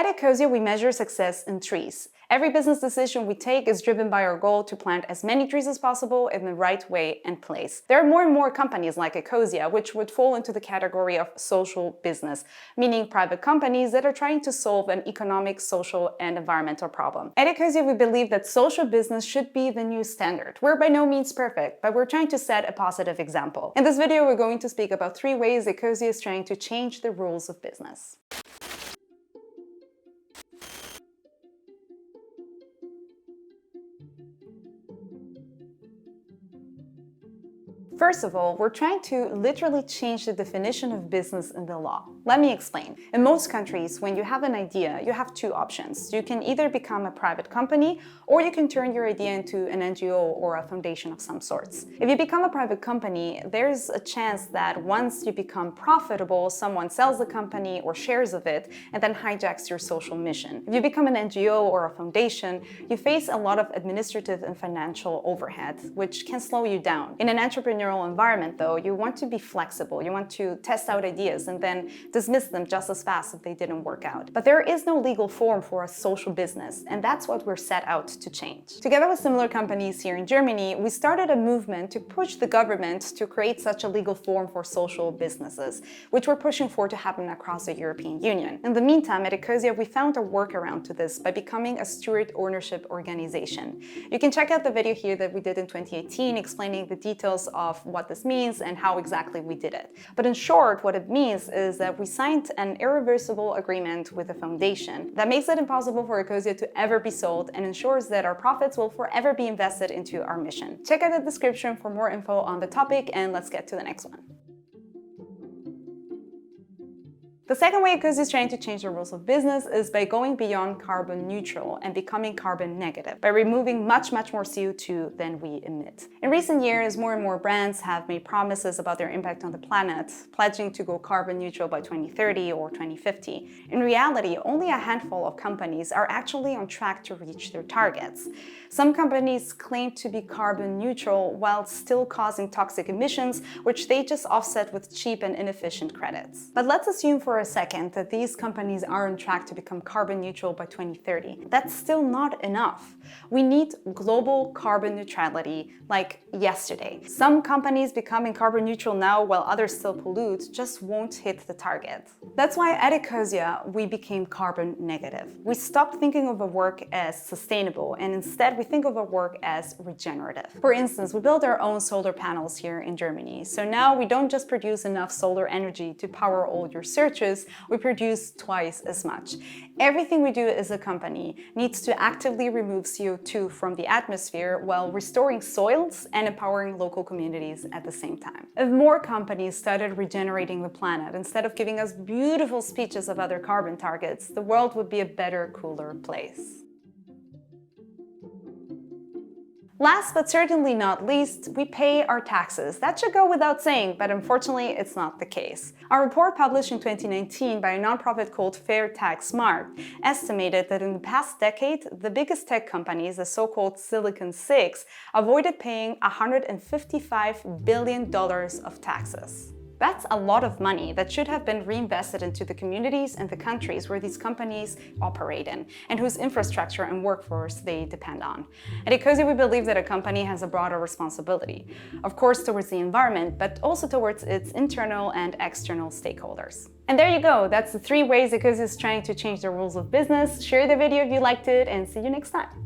At Ecosia, we measure success in trees. Every business decision we take is driven by our goal to plant as many trees as possible in the right way and place. There are more and more companies like Ecosia, which would fall into the category of social business, meaning private companies that are trying to solve an economic, social, and environmental problem. At Ecosia, we believe that social business should be the new standard. We're by no means perfect, but we're trying to set a positive example. In this video, we're going to speak about 3 ways Ecosia is trying to change the rules of business. First of all, we're trying to literally change the definition of business in the law. Let me explain. In most countries, when you have an idea, you have 2 options. You can either become a private company, or you can turn your idea into an NGO or a foundation of some sorts. If you become a private company, there's a chance that once you become profitable, someone sells the company or shares of it and then hijacks your social mission. If you become an NGO or a foundation, you face a lot of administrative and financial overhead, which can slow you down. In an entrepreneurial environment, though, you want to be flexible. You want to test out ideas and then dismiss them just as fast if they didn't work out. But there is no legal form for a social business, and that's what we're set out to change. Together with similar companies here in Germany, we started a movement to push the government to create such a legal form for social businesses, which we're pushing for to happen across the European Union. In the meantime, at Ecosia, we found a workaround to this by becoming a steward ownership organization. You can check out the video here that we did in 2018 explaining the details of what this means and how exactly we did it. But in short, what it means is that we signed an irreversible agreement with a foundation that makes it impossible for Ecosia to ever be sold and ensures that our profits will forever be invested into our mission. Check out the description for more info on the topic, and let's get to the next one. The second way Ecosia is trying to change the rules of business is by going beyond carbon neutral and becoming carbon negative, by removing much more CO2 than we emit. In recent years, more and more brands have made promises about their impact on the planet, pledging to go carbon neutral by 2030 or 2050. In reality, only a handful of companies are actually on track to reach their targets. Some companies claim to be carbon neutral while still causing toxic emissions, which they just offset with cheap and inefficient credits. But let's assume for a second that these companies are on track to become carbon neutral by 2030. That's still not enough. We need global carbon neutrality like yesterday. Some companies becoming carbon neutral now while others still pollute just won't hit the target. That's why at Ecosia we became carbon negative. We stopped thinking of our work as sustainable and instead we think of our work as regenerative. For instance, we build our own solar panels here in Germany. So now we don't just produce enough solar energy to power all your searches, we produce twice as much. Everything we do as a company needs to actively remove CO2 from the atmosphere while restoring soils and empowering local communities at the same time. If more companies started regenerating the planet instead of giving us beautiful speeches about their carbon targets, the world would be a better, cooler place. Last but certainly not least, we pay our taxes. That should go without saying, but unfortunately it's not the case. Our report published in 2019 by a nonprofit called Fair Tax Mark estimated that in the past decade, the biggest tech companies, the so-called Silicon Six, avoided paying $155 billion of taxes. That's a lot of money that should have been reinvested into the communities and the countries where these companies operate in, and whose infrastructure and workforce they depend on. At Ecosia, we believe that a company has a broader responsibility, of course towards the environment, but also towards its internal and external stakeholders. And there you go, that's the 3 ways Ecosia is trying to change the rules of business. Share the video if you liked it, and see you next time.